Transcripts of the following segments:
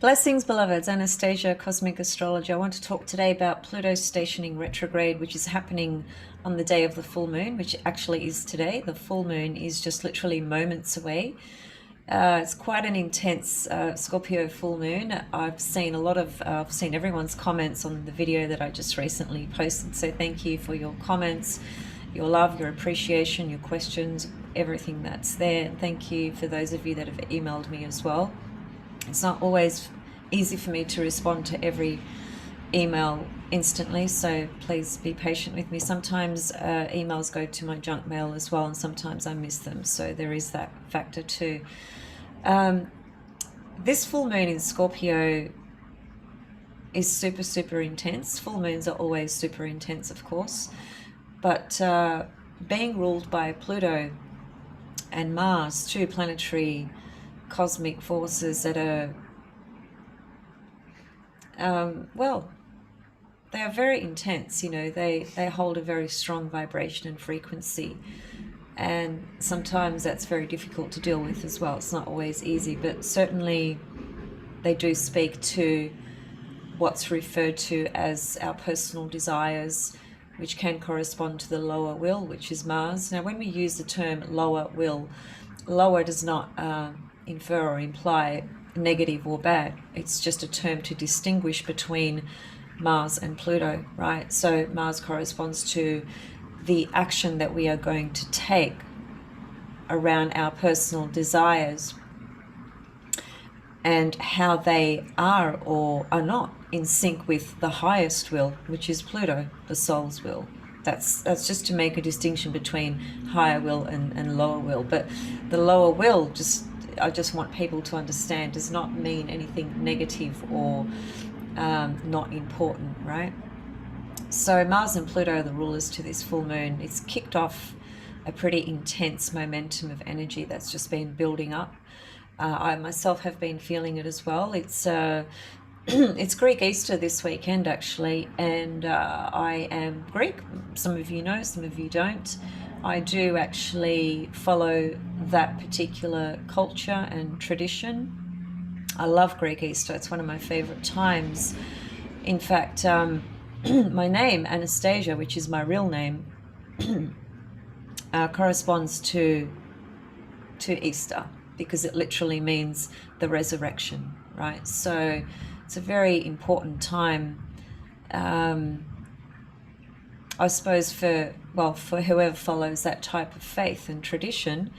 Blessings, beloveds. Anastasia, Cosmic Astrologer. I want to talk today about Pluto stationing retrograde, which is happening on the day of the full moon, which actually is today. The full moon is just literally moments away. It's quite an intense Scorpio full moon. I've seen everyone's comments on the video that I just recently posted. So thank you for your comments, your love, your appreciation, your questions, everything that's there. And thank you for those of you that have emailed me as well. It's not always easy for me to respond to every email instantly, so please be patient with me. Sometimes emails go to my junk mail as well, and sometimes I miss them, so there is that factor too. This full moon in Scorpio is super intense. Full moons are always super intense, of course, but being ruled by Pluto and Mars, two planetary cosmic forces that are they are very intense. They hold a very strong vibration and frequency, and sometimes that's very difficult to deal with as well. It's not always easy, but certainly they do speak to what's referred to as our personal desires, which can correspond to the lower will, which is Mars. Now, when we use the term lower will, lower does not infer or imply negative or bad. It's just a term to distinguish between Mars and Pluto, right? So Mars corresponds to the action that we are going to take around our personal desires and how they are or are not in sync with the highest will, which is Pluto, the soul's will. That's just to make a distinction between higher will and lower will. But the lower will, I just want people to understand, does not mean anything negative or not important, right? So Mars and Pluto are the rulers to this full moon. It's kicked off a pretty intense momentum of energy that's just been building up. I myself have been feeling it as well. It's it's Greek Easter this weekend, actually, and I am Greek. Some of you know, some of you don't. I do actually follow that particular culture and tradition. I love Greek Easter. It's one of my favorite times. In fact, my name, Anastasia, which is my real name, corresponds to Easter, because it literally means the resurrection, right? So it's a very important time, I suppose, for whoever follows that type of faith and tradition.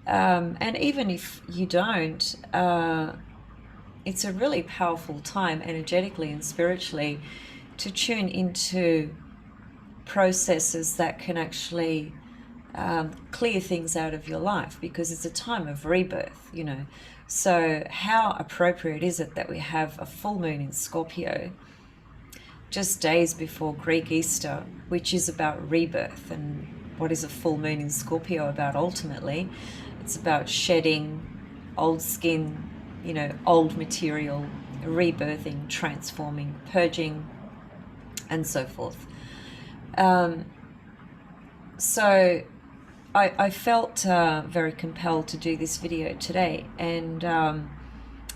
And even if you don't, it's a really powerful time energetically and spiritually to tune into processes that can actually clear things out of your life, because it's a time of rebirth, So how appropriate is it that we have a full moon in Scorpio just days before Greek Easter, which is about rebirth? And what is a full moon in Scorpio about ultimately? It's about shedding old skin, old material, rebirthing, transforming, purging, and so forth. So I felt very compelled to do this video today, and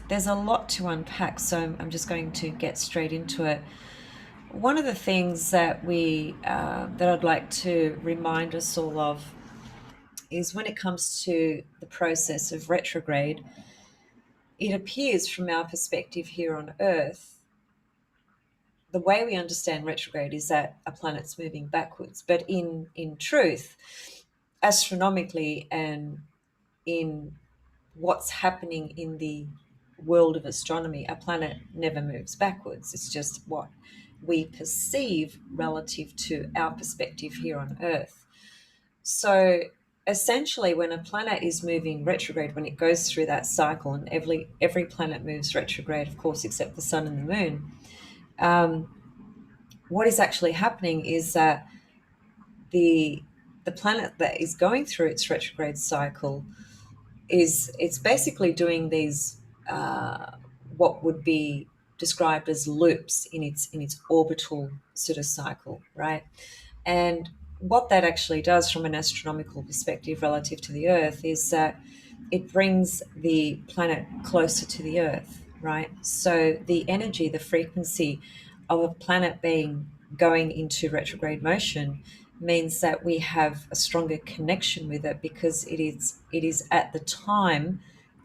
there's a lot to unpack, so I'm just going to get straight into it. One of the things that I'd like to remind us all of is, when it comes to the process of retrograde, it appears from our perspective here on Earth, the way we understand retrograde is that a planet's moving backwards. But in truth, astronomically and in what's happening in the world of astronomy, a planet never moves backwards. It's just what we perceive relative to our perspective here on Earth. So essentially, when a planet is moving retrograde, when it goes through that cycle, and every planet moves retrograde, of course, except the sun and the moon, what is actually happening is that the planet that is going through its retrograde cycle it's basically doing these what would be described as loops in its orbital sort of cycle, right? And what that actually does from an astronomical perspective relative to the Earth is that it brings the planet closer to the Earth, right? So the energy, the frequency of a planet going into retrograde motion means that we have a stronger connection with it, because it is at the time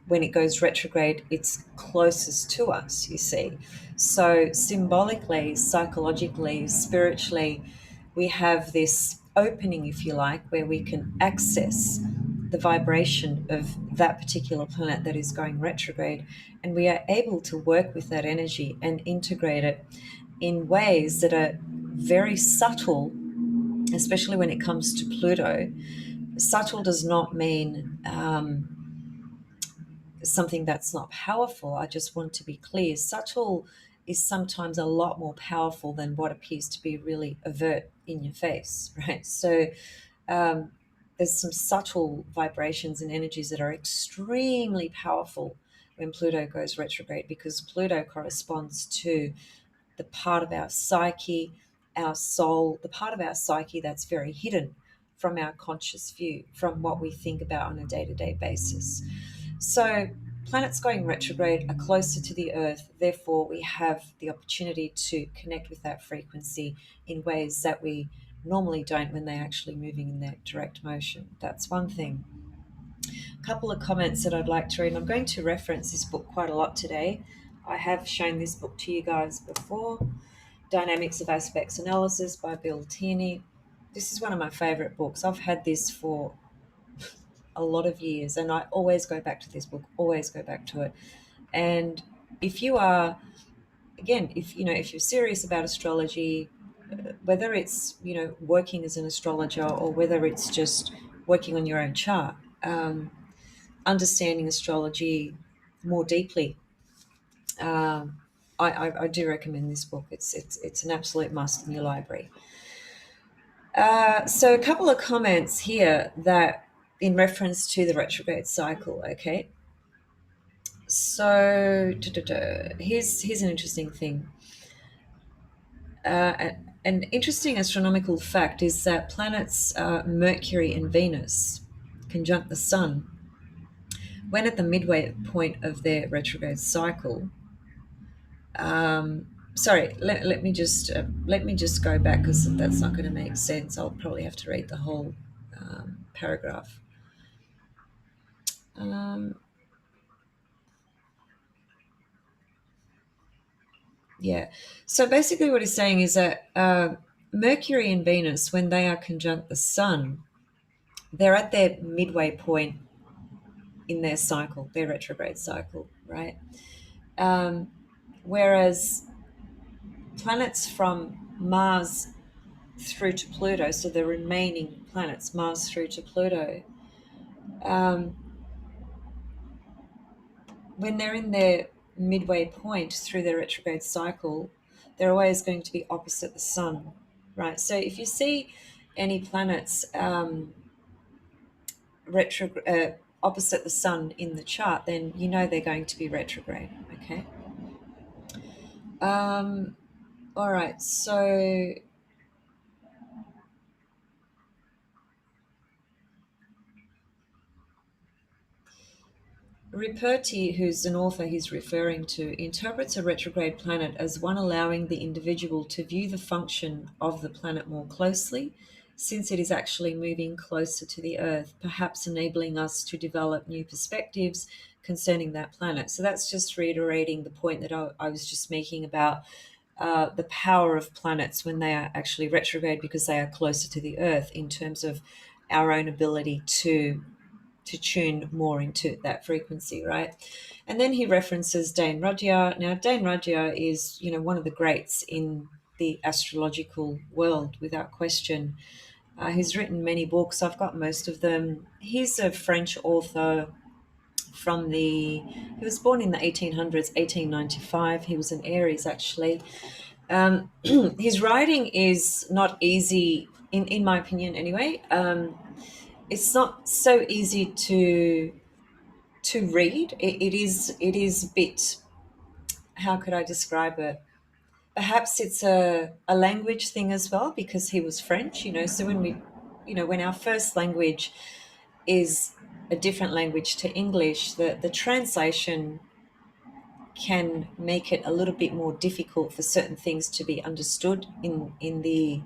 when it goes retrograde, it's closest to us, you see. So symbolically, psychologically, spiritually, we have this opening, if you like, where we can access the vibration of that particular planet that is going retrograde, and we are able to work with that energy and integrate it in ways that are very subtle, especially when it comes to Pluto. Subtle does not mean something that's not powerful. I just want to be clear. Subtle is sometimes a lot more powerful than what appears to be really overt in your face, right? So um, there's some subtle vibrations and energies that are extremely powerful when Pluto goes retrograde, because Pluto corresponds to the part of our psyche, our soul, the part of our psyche that's very hidden from our conscious view, from what we think about on a day-to-day basis. So planets going retrograde are closer to the Earth, therefore we have the opportunity to connect with that frequency in ways that we normally don't when they're actually moving in their direct motion. That's one thing. A couple of comments that I'd like to read. I'm going to reference this book quite a lot today. I have shown this book to you guys before. Dynamics of Aspects Analysis by Bill Tierney. This is one of my favorite books. I've had this for a lot of years, and I always go back to this book, always go back to it. And if you are, again, if you're serious about astrology, whether it's working as an astrologer or whether it's just working on your own chart, understanding astrology more deeply, I do recommend this book. It's an absolute must in your library. So a couple of comments here that in reference to the retrograde cycle. Okay, so here's an interesting thing. An interesting astronomical fact is that planets Mercury and Venus conjunct the Sun when at the midway point of their retrograde cycle. Sorry, let me just go back, because that's not going to make sense. I'll probably have to read the whole paragraph. Yeah. So basically, what he's saying is that Mercury and Venus, when they are conjunct the Sun, they're at their midway point in their cycle, their retrograde cycle, right? Whereas planets from Mars through to Pluto, so the remaining planets, Mars through to Pluto, when they're in their midway point through their retrograde cycle, they're always going to be opposite the Sun, right? So if you see any planets opposite the Sun in the chart, then you know they're going to be retrograde, okay? All right, so Ripperti, who's an author he's referring to, interprets a retrograde planet as one allowing the individual to view the function of the planet more closely, since it is actually moving closer to the Earth, perhaps enabling us to develop new perspectives concerning that planet. So that's just reiterating the point that I was just making about the power of planets when they are actually retrograde, because they are closer to the Earth in terms of our own ability to tune more into that frequency, right? And then he references Dane Rudyard. Now, Dane Rudyard is, one of the greats in the astrological world, without question. He's written many books. I've got most of them. He's a French author he was born in the 1800s, 1895. He was an Aries, actually. His writing is not easy, in my opinion anyway. It's not so easy to read. It is a bit, how could I describe it? Perhaps it's a language thing as well, because he was French, so when our first language is a different language to English, the translation can make it a little bit more difficult for certain things to be understood in the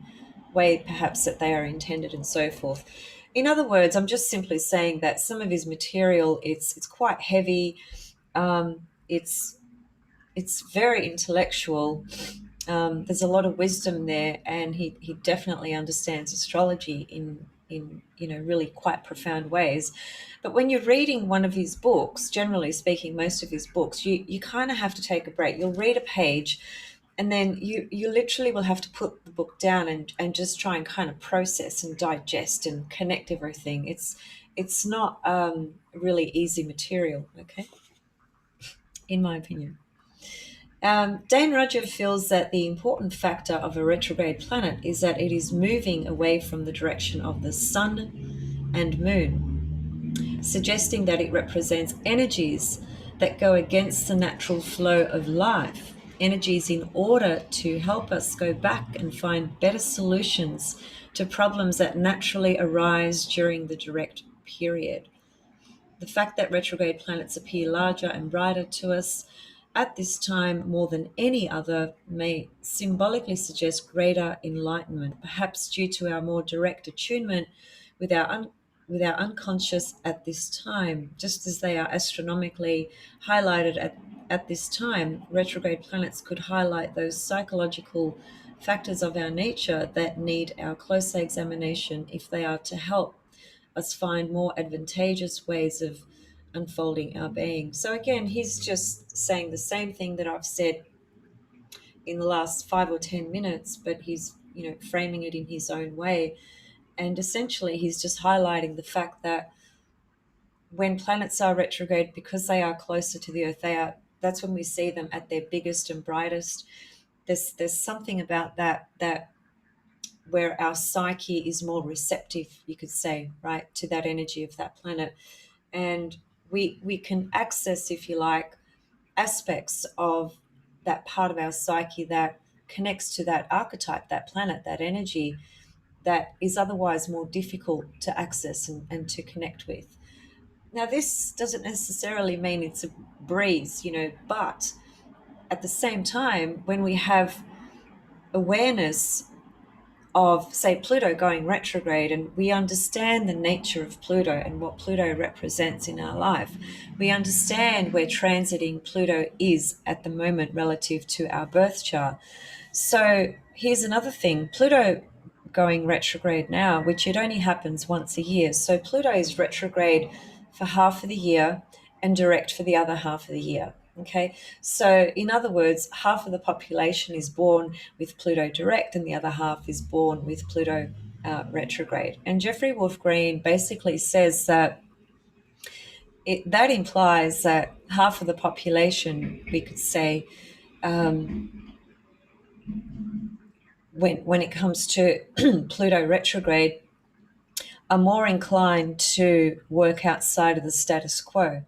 way perhaps that they are intended and so forth. In other words, I'm just simply saying that some of his material, it's quite heavy. It's very intellectual. There's a lot of wisdom there, and he definitely understands astrology in really quite profound ways. But when you're reading one of his books, generally speaking, most of his books, you kind of have to take a break. You'll read a page, and then you literally will have to put the book down and just try and kind of process and digest and connect everything. It's not really easy material, okay, in my opinion. Dane Rudger feels that the important factor of a retrograde planet is that it is moving away from the direction of the sun and moon, suggesting that it represents energies that go against the natural flow of life, energies in order to help us go back and find better solutions to problems that naturally arise during the direct period. The fact that retrograde planets appear larger and brighter to us at this time more than any other may symbolically suggest greater enlightenment, perhaps due to our more direct attunement with our unconscious at this time. Just as they are astronomically highlighted at this time, retrograde planets could highlight those psychological factors of our nature that need our closer examination if they are to help us find more advantageous ways of unfolding our being. So again, he's just saying the same thing that I've said in the last 5 or 10 minutes, but he's framing it in his own way. And essentially, he's just highlighting the fact that when planets are retrograde, because they are closer to the Earth, that's when we see them at their biggest and brightest. There's something about that where our psyche is more receptive, you could say, right, to that energy of that planet. And we can access, if you like, aspects of that part of our psyche that connects to that archetype, that planet, that energy that is otherwise more difficult to access and to connect with. Now, this doesn't necessarily mean it's a breeze, but at the same time, when we have awareness of, say, Pluto going retrograde, and we understand the nature of Pluto and what Pluto represents in our life, we understand where transiting Pluto is at the moment relative to our birth chart. So here's another thing. Pluto going retrograde now, which it only happens once a year. So Pluto is retrograde for half of the year and direct for the other half of the year. Okay, so in other words, half of the population is born with Pluto direct and the other half is born with Pluto retrograde. And Jeffrey Wolf Green basically says that that implies that half of the population, we could say, when it comes to Pluto retrograde, are more inclined to work outside of the status quo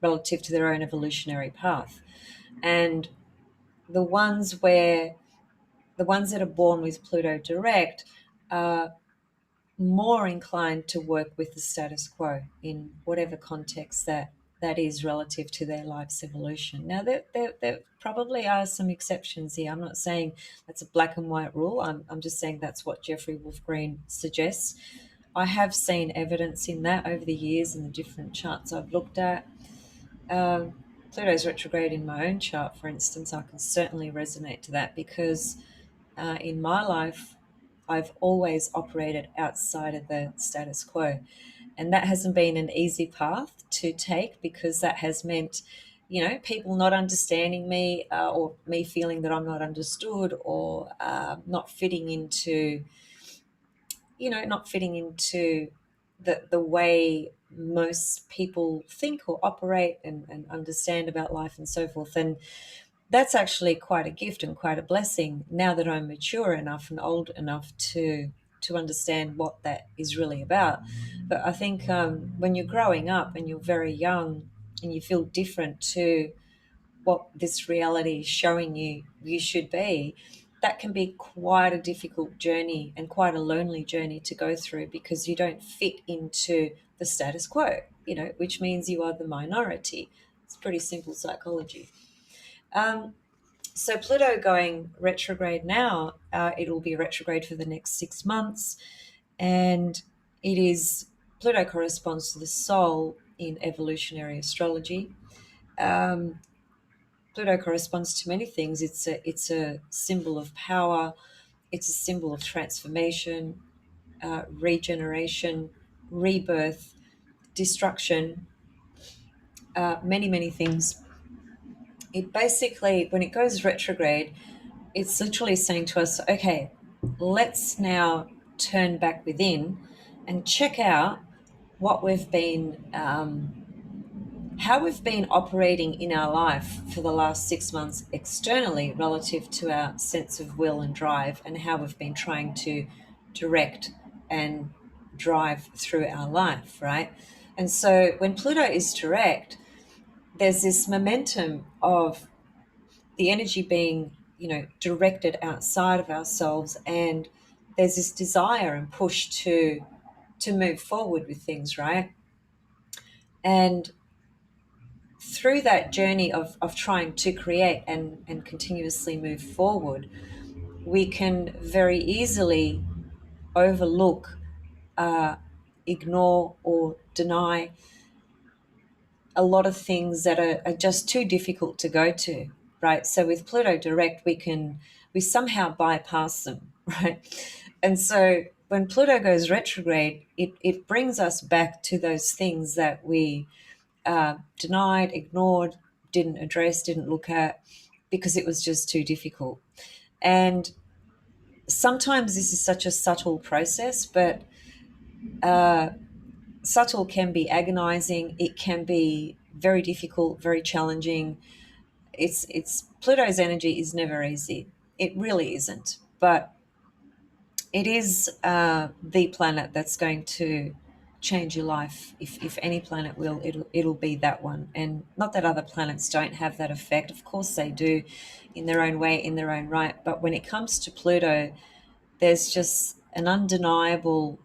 relative to their own evolutionary path. And the ones that are born with Pluto direct are more inclined to work with the status quo in whatever context that is relative to their life's evolution. Now, there probably are some exceptions here. I'm not saying that's a black and white rule. I'm just saying that's what Jeffrey Wolf Green suggests. I have seen evidence in that over the years in the different charts I've looked at. Pluto's retrograde in my own chart, for instance, I can certainly resonate to that because in my life, I've always operated outside of the status quo. And that hasn't been an easy path to take because that has meant, people not understanding me or me feeling that I'm not understood or not fitting into the way most people think or operate and understand about life and so forth. And that's actually quite a gift and quite a blessing now that I'm mature enough and old enough to understand what that is really about. But I think when you're growing up and you're very young and you feel different to what this reality is showing you should be, that can be quite a difficult journey and quite a lonely journey to go through because you don't fit into the status quo, which means you are the minority. It's pretty simple psychology. So Pluto going retrograde now, it will be retrograde for the next 6 months, and Pluto corresponds to the soul in evolutionary astrology. Pluto corresponds to many things. It's a symbol of power. It's a symbol of transformation, regeneration, rebirth, destruction, many things. It basically, when it goes retrograde, it's literally saying to us, okay, let's now turn back within and check out what we've been, how we've been operating in our life for the last 6 months externally relative to our sense of will and drive, and how we've been trying to direct and drive through our life, right? And so when Pluto is direct, there's this momentum of the energy being, directed outside of ourselves, and there's this desire and push to move forward with things, right? And through that journey of trying to create and continuously move forward, we can very easily overlook, ignore, or deny a lot of things that are just too difficult to go to, right? So with Pluto direct, we somehow bypass them, right? And so when Pluto goes retrograde, it brings us back to those things that we denied, ignored, didn't address, didn't look at, because it was just too difficult. And sometimes this is such a subtle process, but subtle can be agonizing. It can be very difficult, very challenging. It's Pluto's energy is never easy. It really isn't. But it is the planet that's going to change your life. If any planet will, it'll be that one. And not that other planets don't have that effect. Of course they do, in their own way, in their own right. But when it comes to Pluto, there's just an undeniable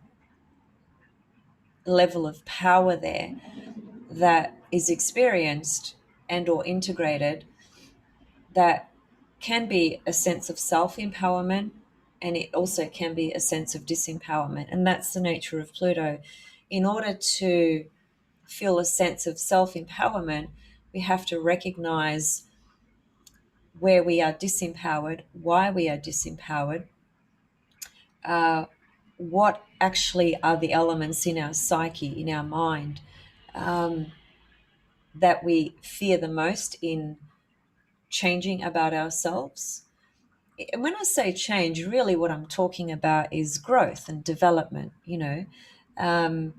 level of power there that is experienced and or integrated, that can be a sense of self-empowerment, and it also can be a sense of disempowerment. And that's the nature of Pluto. In order to feel a sense of self-empowerment, we have to recognize where we are disempowered, why we are disempowered, what actually are the elements in our psyche, in our mind, that we fear the most in changing about ourselves. And when I say change, really what I'm talking about is growth and development. I'm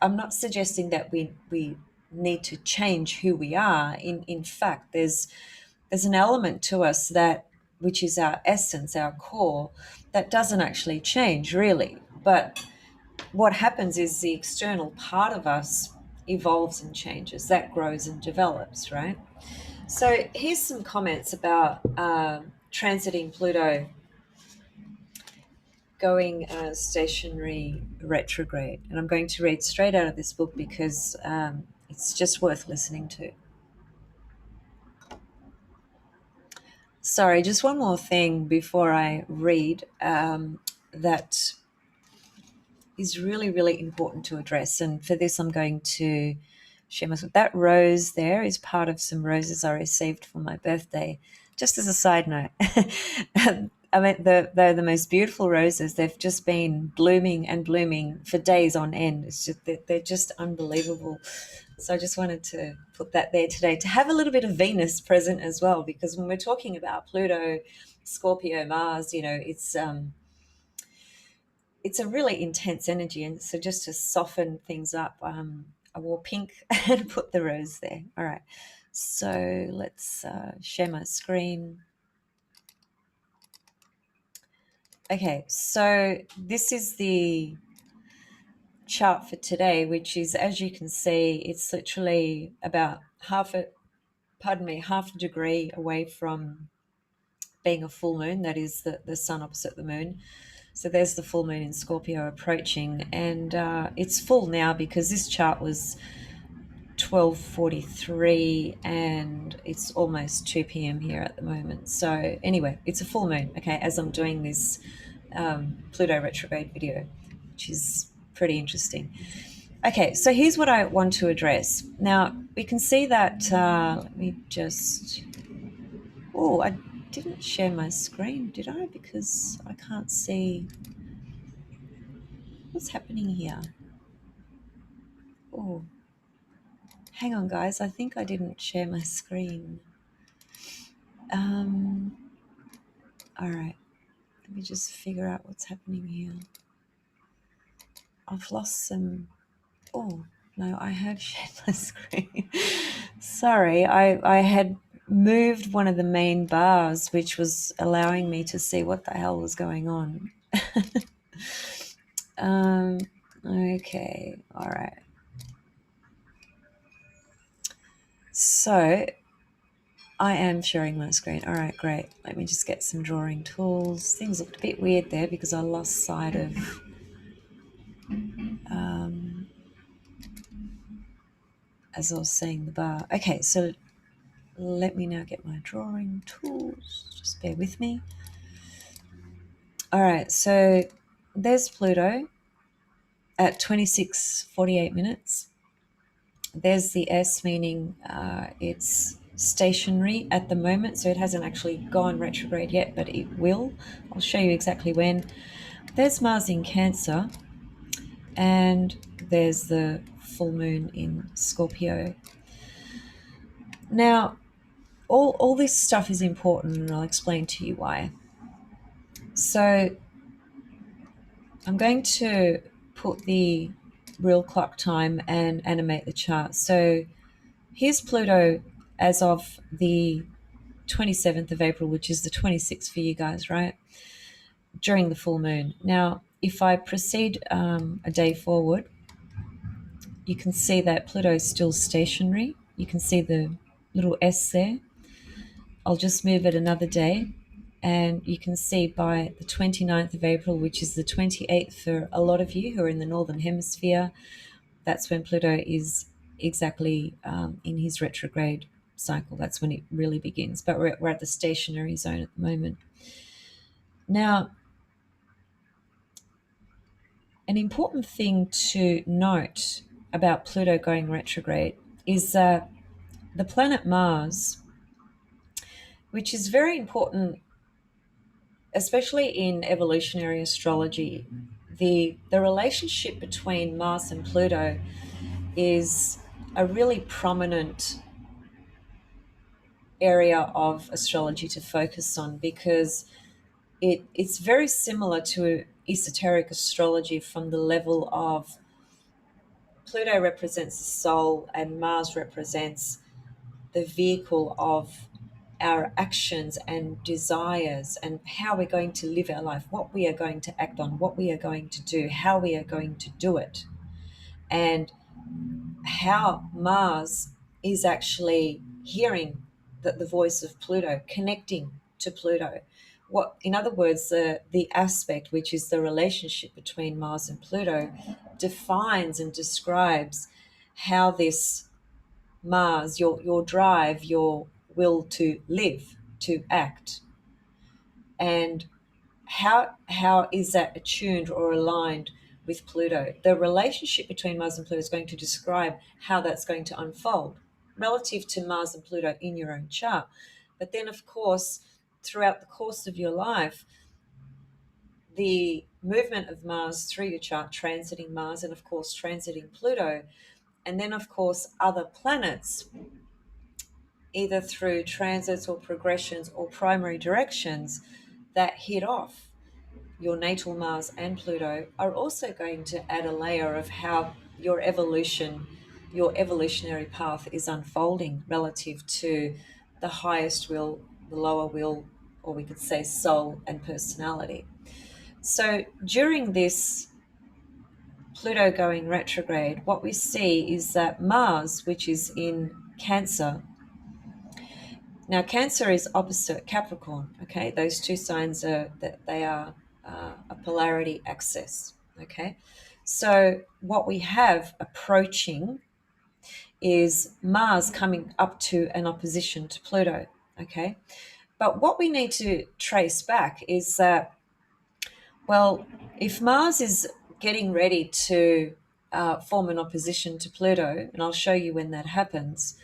not suggesting that we need to change who we are. In fact, there's an element to us that, which is our essence, our core, that doesn't actually change really. But what happens is the external part of us evolves and changes, that grows and develops, right? So here's some comments about transiting Pluto going stationary retrograde. And I'm going to read straight out of this book because it's just worth listening to. Sorry, just one more thing before I read that is really, really important to address. And for this, I'm going to share my... That rose there is part of some roses I received for my birthday. Just as a side note, I mean, they're the most beautiful roses. They've just been blooming and blooming for days on end. It's just they're just unbelievable. So I just wanted to put that there today, to have a little bit of Venus present as well, because when we're talking about Pluto, Scorpio, Mars, it's a really intense energy. And so just to soften things up, I wore pink and put the rose there. All right. So let's share my screen. Okay, so this is the chart for today, which is, as you can see, it's literally about half a degree away from being a full moon. That is the sun opposite the moon. So there's the full moon in Scorpio approaching, and it's full now because this chart was 12:43 and it's almost 2 p.m. here at the moment. So anyway, it's a full moon, okay, as I'm doing this Pluto retrograde video, which is pretty interesting. Okay, so here's what I want to address. Now, we can see that, let me just, oh, I didn't share my screen, did I? Because I can't see what's happening here. Oh, hang on, guys. I think I didn't share my screen. All right. Let me just figure out what's happening here. I've lost some. Oh, no, I have shared my screen. Sorry, I had moved one of the main bars, which was allowing me to see what the hell was going on. Okay, all right. So I am sharing my screen. All right, great. Let me just get some drawing tools. Things looked a bit weird there because I lost sight of as I was saying the bar. Okay, so let me now get my drawing tools. Just bear with me. All right, so there's Pluto at 26:48 minutes. There's the S, meaning it's stationary at the moment, so it hasn't actually gone retrograde yet, but it will. I'll show you exactly when. There's Mars in Cancer, and there's the full moon in Scorpio. Now, all this stuff is important, and I'll explain to you why. So I'm going to put the real clock time and animate the chart. So here's Pluto as of the 27th of April, which is the 26th for you guys, right? During the full moon. Now, if I proceed a day forward, you can see that Pluto is still stationary. You can see the little S there. I'll just move it another day, and you can see by the 29th of April, which is the 28th for a lot of you who are in the Northern Hemisphere, that's when Pluto is exactly in his retrograde cycle. That's when it really begins. But we're at the stationary zone at the moment. Now, an important thing to note about Pluto going retrograde is that the planet Mars, which is very important, especially in evolutionary astrology, the relationship between Mars and Pluto is a really prominent area of astrology to focus on, because it's very similar to esoteric astrology from the level of Pluto represents the soul and Mars represents the vehicle of our actions and desires and how we're going to live our life, what we are going to act on, what we are going to do, how we are going to do it, and how Mars is actually hearing the voice of Pluto, connecting to Pluto. What, in other words, the aspect, which is the relationship between Mars and Pluto, defines and describes how this Mars, your drive, your will to live, to act, and how is that attuned or aligned with Pluto? The relationship between Mars and Pluto is going to describe how that's going to unfold relative to Mars and Pluto in your own chart. But then, of course, throughout the course of your life, the movement of Mars through your chart, transiting Mars and, of course, transiting Pluto, and then, of course, other planets, either through transits or progressions or primary directions that hit off your natal Mars and Pluto, are also going to add a layer of how your evolution, your evolutionary path is unfolding relative to the highest will, the lower will, or we could say soul and personality. So during this Pluto going retrograde, what we see is that Mars, which is in Cancer, now Cancer is opposite Capricorn, okay? Those two signs are that they are a polarity axis, okay? So what we have approaching is Mars coming up to an opposition to Pluto, okay? But what we need to trace back is that, well, if Mars is getting ready to form an opposition to Pluto, and I'll show you when that happens,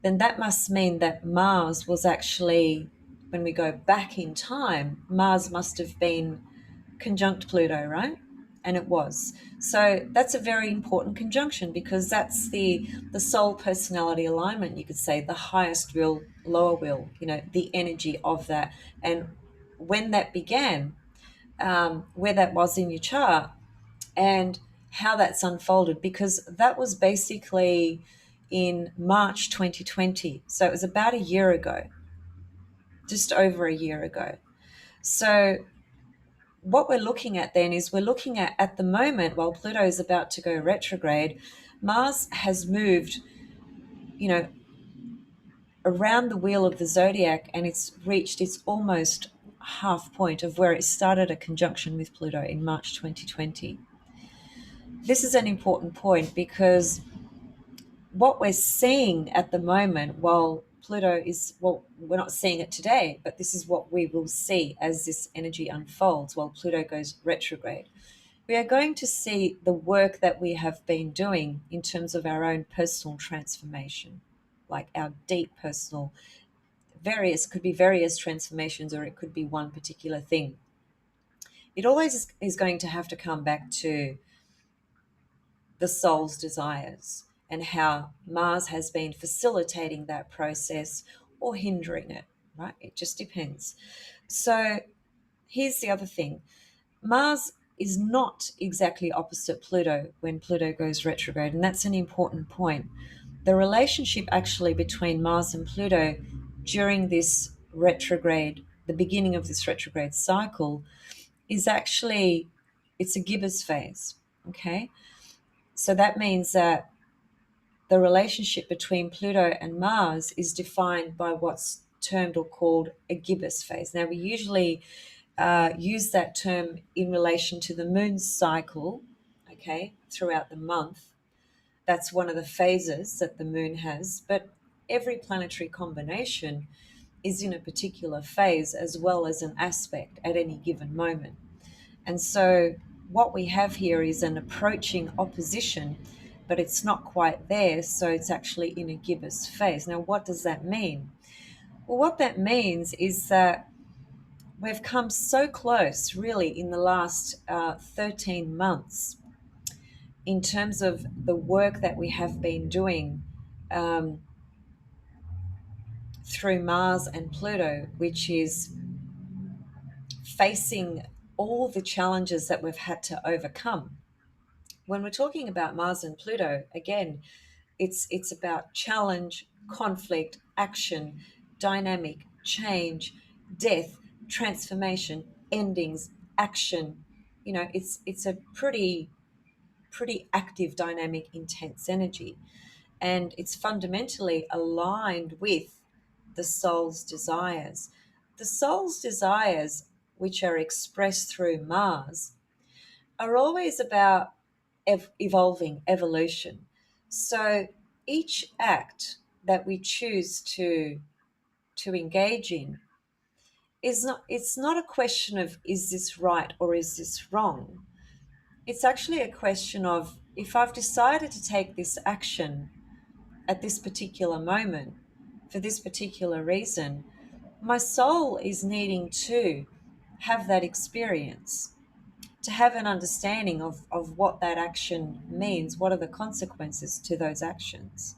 then that must mean that Mars was actually, when we go back in time, Mars must have been conjunct Pluto, right? And it was. So that's a very important conjunction, because that's the soul personality alignment, you could say, the highest will, lower will, the energy of that. And when that began, where that was in your chart, and how that's unfolded, because that was basically in March 2020. So it was about a year ago, just over a year ago. So what we're looking at then is we're looking at the moment, while Pluto is about to go retrograde, Mars has moved, around the wheel of the zodiac, and it's reached its almost half point of where it started a conjunction with Pluto in March 2020. This is an important point, because what we're seeing at the moment, while Pluto is, well, we're not seeing it today, but this is what we will see as this energy unfolds while Pluto goes retrograde. We are going to see the work that we have been doing in terms of our own personal transformation, like our deep personal, could be various transformations, or it could be one particular thing. It always is going to have to come back to the soul's desires, and how Mars has been facilitating that process or hindering it, right? It just depends. So here's the other thing. Mars is not exactly opposite Pluto when Pluto goes retrograde, and that's an important point. The relationship actually between Mars and Pluto during this retrograde, the beginning of this retrograde cycle, is actually, it's a gibbous phase, okay? So that means that the relationship between Pluto and Mars is defined by what's termed or called a gibbous phase. Now, we usually use that term in relation to the moon's cycle, okay, throughout the month. That's one of the phases that the moon has, but every planetary combination is in a particular phase as well as an aspect at any given moment. And so what we have here is an approaching opposition, but it's not quite there, so it's actually in a gibbous phase. Now, what does that mean? Well, what that means is that we've come so close, really, in the last 13 months in terms of the work that we have been doing through Mars and Pluto, which is facing all the challenges that we've had to overcome. When we're talking about Mars and Pluto, again, it's about challenge, conflict, action, dynamic, change, death, transformation, endings, action. It's a pretty active, dynamic, intense energy, and it's fundamentally aligned with the soul's desires. The soul's desires, which are expressed through Mars, are always about evolving, evolution. So each act that we choose to engage in it's not a question of, is this right or is this wrong? It's actually a question of, if I've decided to take this action at this particular moment for this particular reason, my soul is needing to have that experience, to have an understanding of what that action means, what are the consequences to those actions.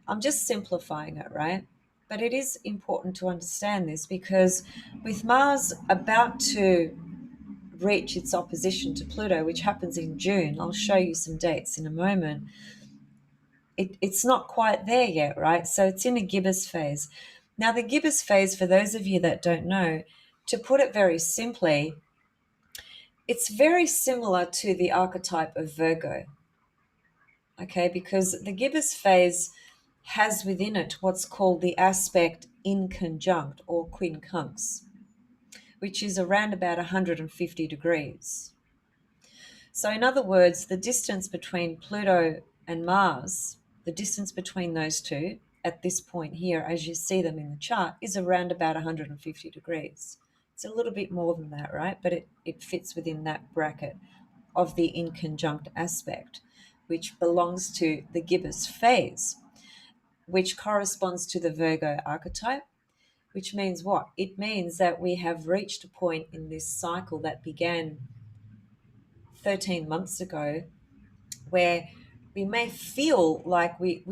I'm just simplifying it, right? But it is important to understand this, because with Mars about to reach its opposition to Pluto, which happens in June, I'll show you some dates in a moment, it's not quite there yet, right? So it's in a gibbous phase. Now, the gibbous phase, for those of you that don't know, to put it very simply, it's very similar to the archetype of Virgo, okay? Because the gibbous phase has within it what's called the aspect inconjunct or quincunx, which is around about 150 degrees. So in other words, the distance between Pluto and Mars, the distance between those two at this point here, as you see them in the chart, is around about 150 degrees. It's a little bit more than that, right? But it fits within that bracket of the inconjunct aspect, which belongs to the gibbous phase, which corresponds to the Virgo archetype, which means what? It means that we have reached a point in this cycle that began 13 months ago where we may feel like we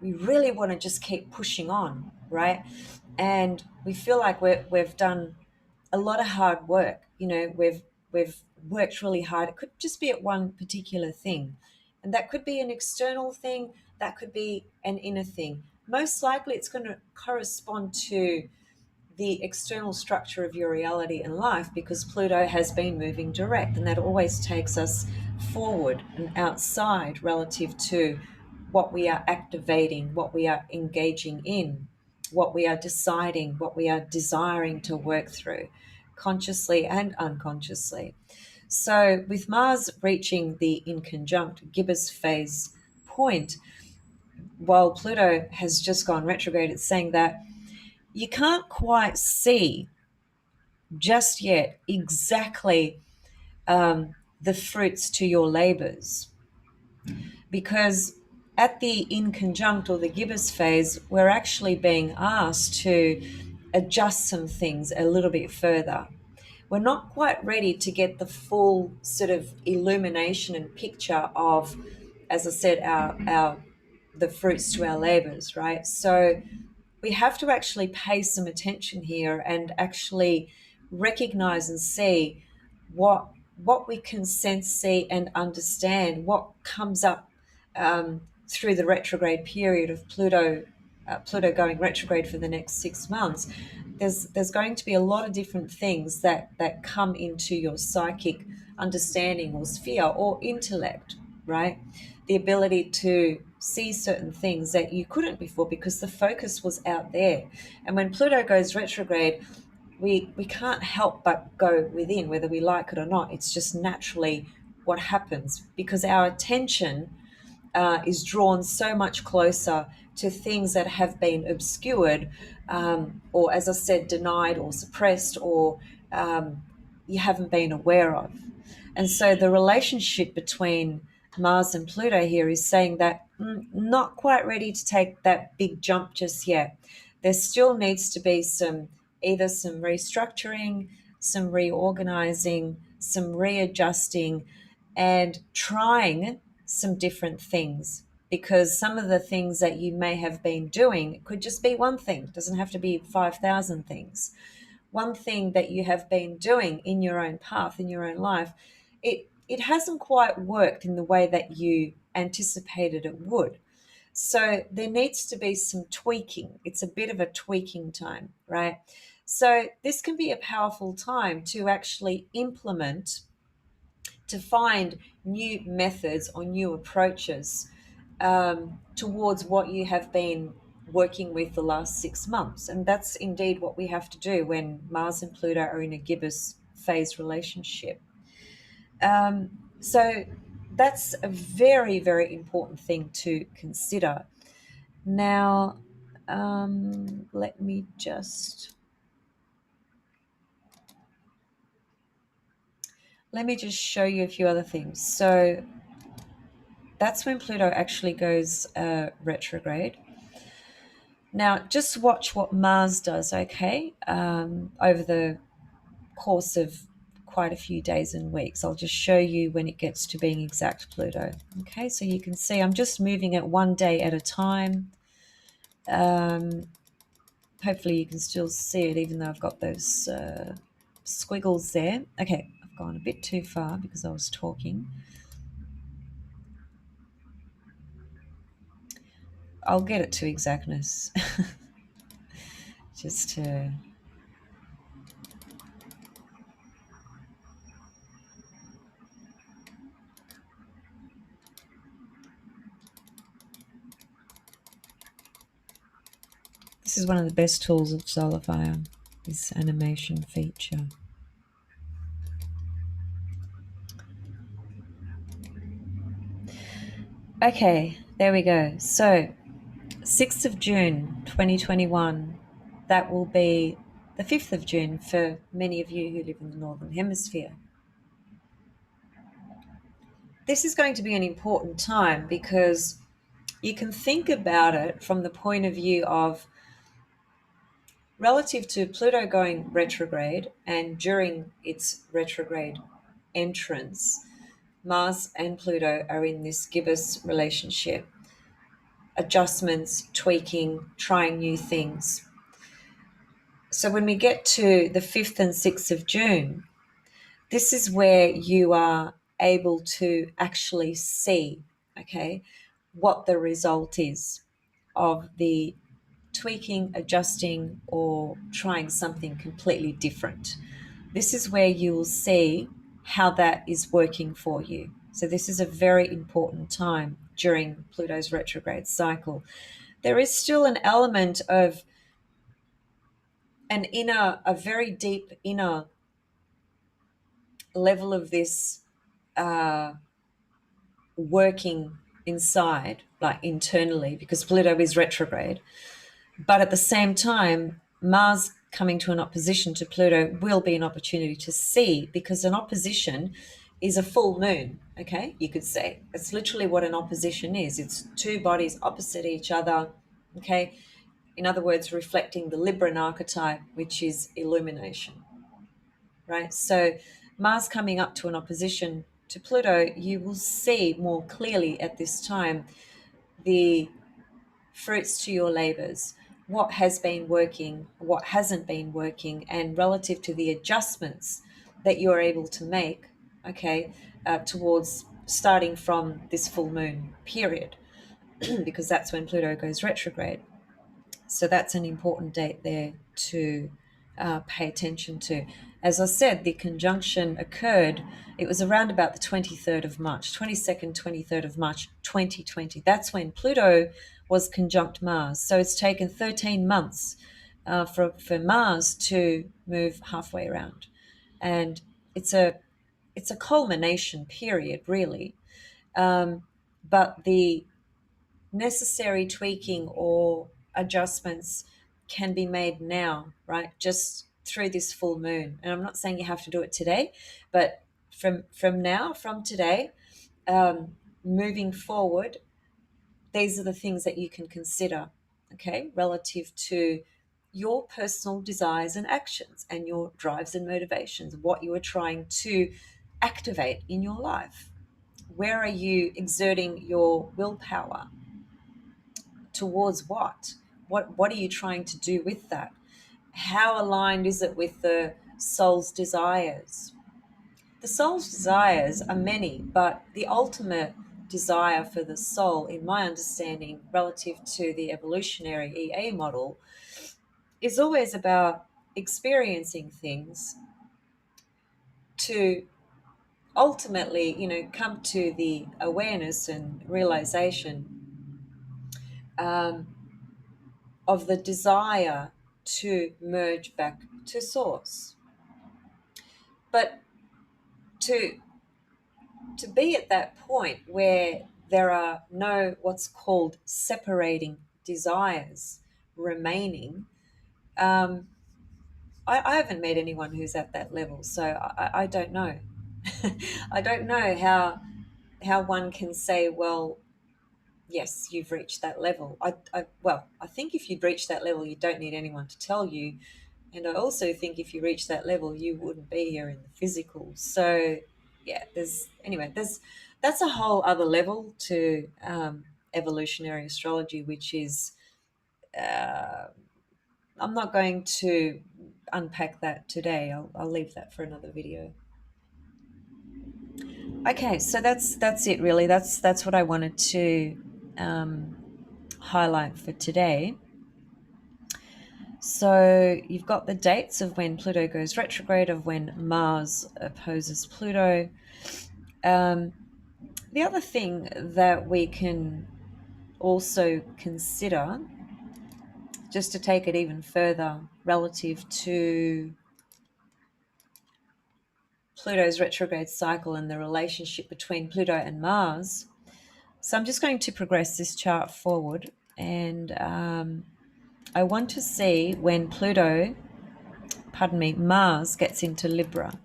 really want to just keep pushing on, right? And we feel like we've done a lot of hard work. You know, we've worked really hard. It could just be at one particular thing, and that could be an external thing, that could be an inner thing. Most likely it's going to correspond to the external structure of your reality and life, because Pluto has been moving direct, and that always takes us forward and outside relative to what we are activating, what we are engaging in, what we are deciding, what we are desiring to work through, consciously and unconsciously. So with Mars reaching the inconjunct gibbous phase point, while Pluto has just gone retrograde, it's saying that you can't quite see just yet exactly the fruits to your labors, because at the inconjunct or the gibbous phase, we're actually being asked to adjust some things a little bit further. We're not quite ready to get the full sort of illumination and picture of, as I said, our the fruits to our labors, right? So we have to actually pay some attention here and actually recognize and see what we can sense, see, and understand what comes up through the retrograde period of Pluto. Pluto going retrograde for the next 6 months. There's going to be a lot of different things that come into your psychic understanding or sphere or intellect, right? The ability to see certain things that you couldn't before because the focus was out there. And when Pluto goes retrograde, we can't help but go within, whether we like it or not. It's just naturally what happens, because our attention is drawn so much closer to things that have been obscured, or, as I said, denied or suppressed, or you haven't been aware of. And so the relationship between Mars and Pluto here is saying that not quite ready to take that big jump just yet. There still needs to be either some restructuring, some reorganizing, some readjusting, and trying some different things, because some of the things that you may have been doing could just be one thing. It doesn't have to be 5,000 things. One thing that you have been doing in your own path, in your own life, it hasn't quite worked in the way that you anticipated it would. So there needs to be some tweaking. It's a bit of a tweaking time, right? So this can be a powerful time to actually implement, to find new methods or new approaches towards what you have been working with the last 6 months. And that's indeed what we have to do when Mars and Pluto are in a gibbous phase relationship. So that's a very, very important thing to consider. Now, let me just show you a few other things. So that's when Pluto actually goes retrograde. Now, just watch what Mars does, okay, over the course of quite a few days and weeks. I'll just show you when it gets to being exact Pluto. Okay, so you can see I'm just moving it one day at a time. Hopefully you can still see it, even though I've got those squiggles there. Okay, I've gone a bit too far because I was talking. I'll get it to exactness. Just to... This is one of the best tools of Solarfire, this animation feature. Okay, there we go. So 6th of June 2021, that will be the 5th of June for many of you who live in the Northern Hemisphere. This is going to be an important time because you can think about it from the point of view of relative to Pluto going retrograde, and during its retrograde entrance, Mars and Pluto are in this gibbous relationship. Adjustments, tweaking, trying new things. So when we get to the 5th and 6th of June, this is where you are able to actually see, okay, what the result is of the tweaking, adjusting, or trying something completely different. This is where you will see how that is working for you. So this is a very important time during Pluto's retrograde cycle. There is still an element of a very deep inner level of this working inside, like internally, because Pluto is retrograde. But at the same time, Mars coming to an opposition to Pluto will be an opportunity to see, because an opposition is a full moon, okay? You could say. It's literally what an opposition is. It's two bodies opposite each other, okay? In other words, reflecting the Libran archetype, which is illumination, right? So Mars coming up to an opposition to Pluto, you will see more clearly at this time the fruits to your labors, what has been working, what hasn't been working, and relative to the adjustments that you're able to make, okay, towards starting from this full moon period, because that's when Pluto goes retrograde. So that's an important date there to pay attention to. As I said, the conjunction occurred, it was around about the 23rd of March, 22nd, 23rd of March, 2020. That's when Pluto was conjunct Mars. So it's taken 13 months for Mars to move halfway around. And it's a culmination period, really. But the necessary tweaking or adjustments can be made now, right? Just through this full moon. And I'm not saying you have to do it today, but from today, moving forward, these are the things that you can consider, okay, relative to your personal desires and actions and your drives and motivations, what you are trying to activate in your life. Where are you exerting your willpower? Towards what? What are you trying to do with that? How aligned is it with the soul's desires? The soul's desires are many, but the ultimate desire for the soul, in my understanding, relative to the evolutionary EA model, is always about experiencing things to ultimately, come to the awareness and realization of the desire to merge back to source. But to be at that point where there are no what's called separating desires remaining, I haven't met anyone who's at that level, so I don't know. I don't know how one can say, well, yes, you've reached that level. I think if you'd reached that level, you don't need anyone to tell you. And I also think if you reach that level, you wouldn't be here in the physical. So, yeah, that's a whole other level to evolutionary astrology, which is, I'm not going to unpack that today. I'll leave that for another video. Okay, so that's it really. That's what I wanted to highlight for today. So you've got the dates of when Pluto goes retrograde, of when Mars opposes Pluto. The other thing that we can also consider, just to take it even further relative to Pluto's retrograde cycle and the relationship between Pluto and Mars, So I'm just going to progress this chart forward, and I want to see when Mars gets into Libra.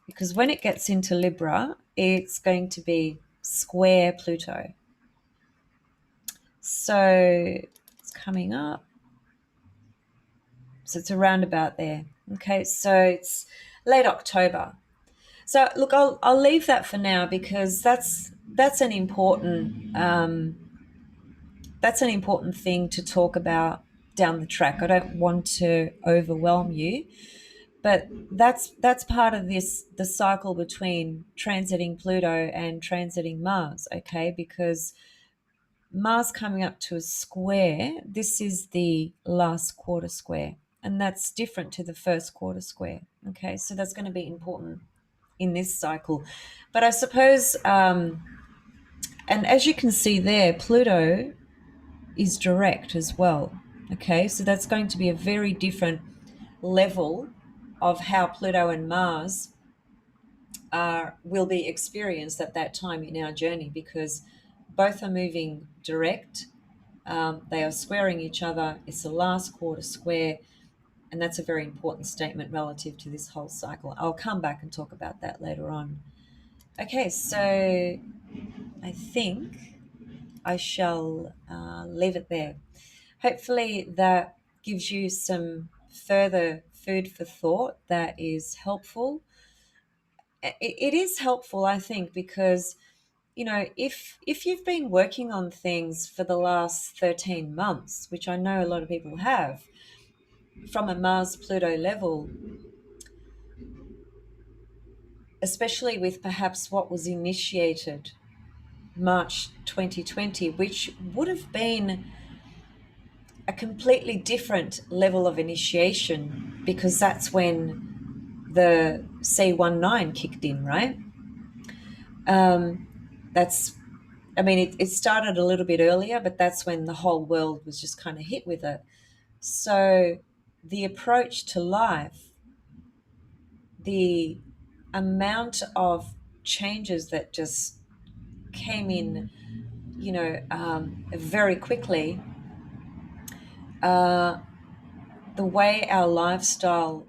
Because when it gets into Libra, it's going to be square Pluto. So it's coming up. So it's around about there. Okay, so it's late October. So look, I'll leave that for now, because that's an important thing to talk about down the track. I don't want to overwhelm you, but that's part of the cycle between transiting Pluto and transiting Mars. Okay, because Mars coming up to a square, this is the last quarter square, and that's different to the first quarter square. Okay, so that's going to be important in this cycle. But I suppose, and as you can see there, Pluto is direct as well. Okay, so that's going to be a very different level of how Pluto and Mars will be experienced at that time in our journey, because both are moving direct. They are squaring each other. It's the last quarter square, and that's a very important statement relative to this whole cycle. I'll come back and talk about that later on. Okay, so I think I shall leave it there. Hopefully that gives you some further food for thought that is helpful. It is helpful, I think, because if you've been working on things for the last 13 months, which I know a lot of people have, from a Mars Pluto level, especially with perhaps what was initiated March 2020, which would have been a completely different level of initiation, because that's when the C19 kicked in, right? It started a little bit earlier, but that's when the whole world was just kind of hit with it. So the approach to life, the amount of changes that just came in, very quickly, the way our lifestyle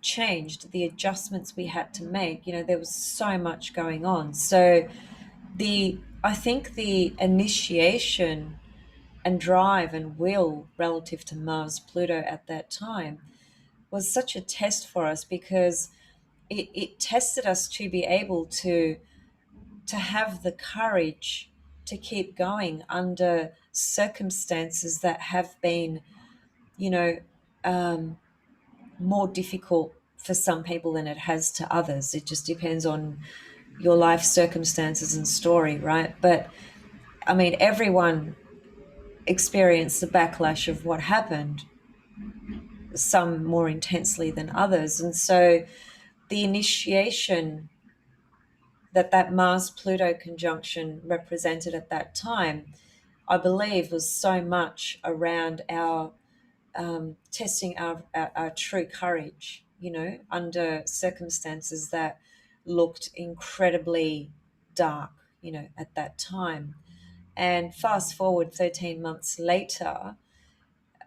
changed, the adjustments we had to make, there was so much going on. So I think the initiation and drive and will relative to Mars Pluto at that time was such a test for us, because it tested us to be able to have the courage to keep going under circumstances that have been, more difficult for some people than it has to others. It just depends on your life circumstances and story, right? But everyone experienced the backlash of what happened, some more intensely than others. And so the initiation that Mars Pluto conjunction represented at that time, I believe, was so much around our testing our true courage, under circumstances that looked incredibly dark, at that time. And fast forward 13 months later,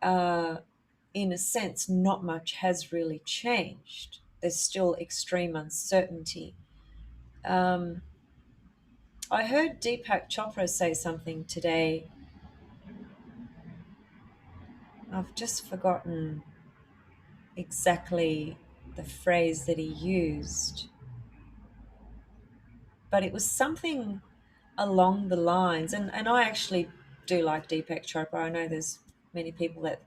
in a sense, not much has really changed. There's still extreme uncertainty. I heard Deepak Chopra say something today. I've just forgotten exactly the phrase that he used, but it was something along the lines, and I actually do like Deepak Chopra. I know there's many people that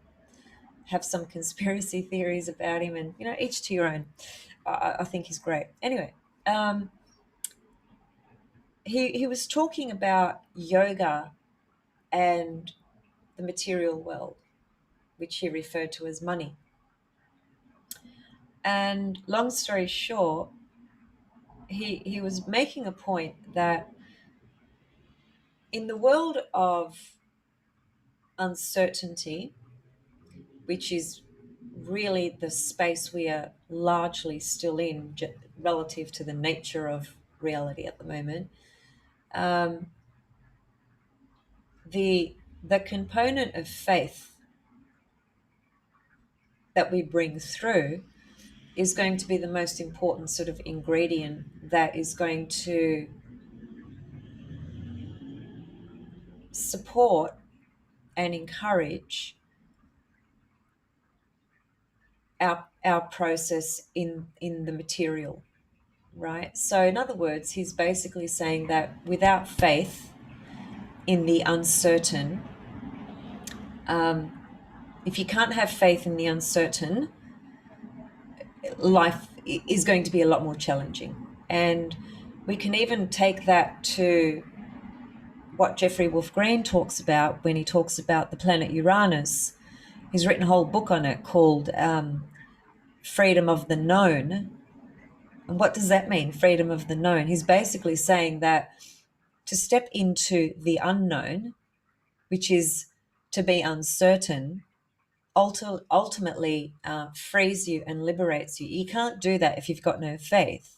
have some conspiracy theories about him, and each to your own. I think he's great. Anyway, he was talking about yoga and the material world, which he referred to as money. And long story short, he was making a point that in the world of uncertainty, which is really the space we are largely still in relative to the nature of reality at the moment, The component of faith that we bring through is going to be the most important sort of ingredient that is going to support and encourage our process in the material, right? So in other words, he's basically saying that without faith in the uncertain, if you can't have faith in the uncertain, life is going to be a lot more challenging. And we can even take that to what Jeffrey Wolf Green talks about when he talks about the planet Uranus. He's written a whole book on it called Freedom of the Known. And what does that mean, freedom of the known? He's basically saying that to step into the unknown, which is to be uncertain, ultimately frees you and liberates you. You can't do that if you've got no faith.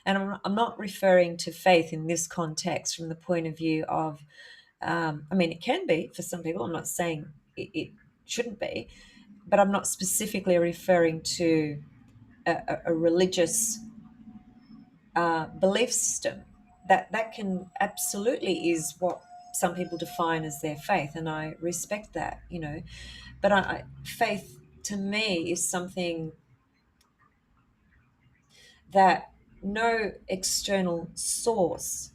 And I'm not referring to faith in this context from the point of view of, I mean, it can be for some people. I'm not saying it shouldn't be, but I'm not specifically referring to a religious belief system. That can absolutely is what some people define as their faith, and I respect that, you know. But faith to me is something that no external source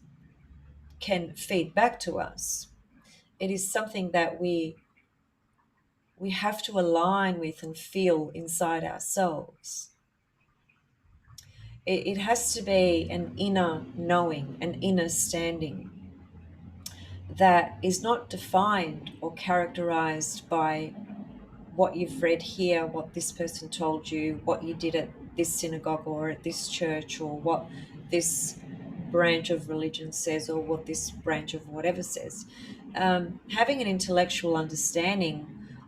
can feed back to us. It is something that we have to align with and feel inside ourselves. It has to be an inner knowing, an inner standing that is not defined or characterized by what you've read here, what this person told you, what you did at this synagogue or at this church, or what this branch of religion says, or what this branch of whatever says. Having an intellectual understanding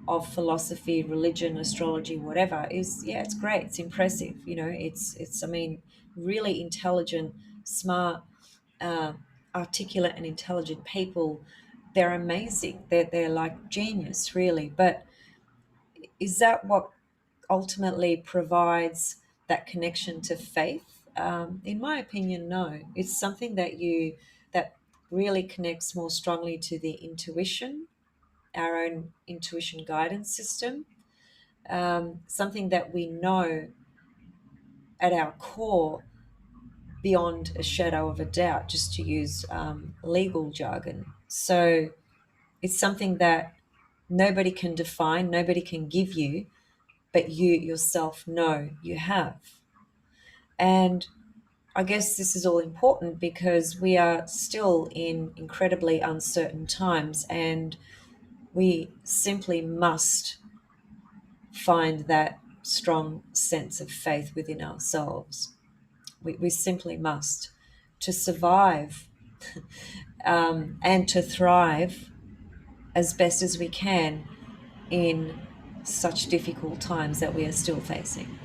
of philosophy, religion, astrology, whatever is, yeah, it's great. It's impressive. You know, it's I mean, really intelligent, smart, articulate and intelligent people. They're amazing. They're like genius, really. But is that what ultimately provides that connection to faith? In my opinion, no. It's something that really connects more strongly to the intuition, our own intuition guidance system, something that we know at our core beyond a shadow of a doubt, just to use legal jargon. So it's something that nobody can define, nobody can give you, but you yourself know you have. And I guess this is all important because we are still in incredibly uncertain times, and we simply must find that strong sense of faith within ourselves. We simply must, to survive and to thrive as best as we can in such difficult times that we are still facing.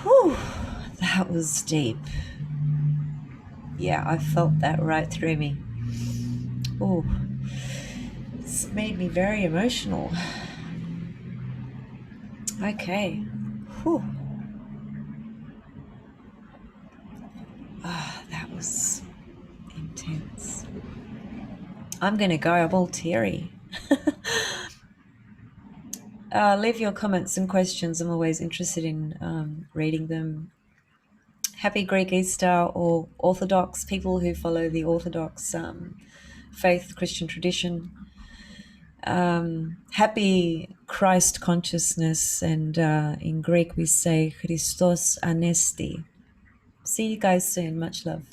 Whew, that was deep. Yeah, I felt that right through me. Oh, it's made me very emotional. Okay. Whew. Ah, that was intense. I'm going to go. I'm all teary. Leave your comments and questions. I'm always interested in reading them. Happy Greek Easter, or Orthodox people who follow the Orthodox faith, Christian tradition. Happy Christ consciousness, and in Greek we say Christos Anέστη. See you guys soon. Much love.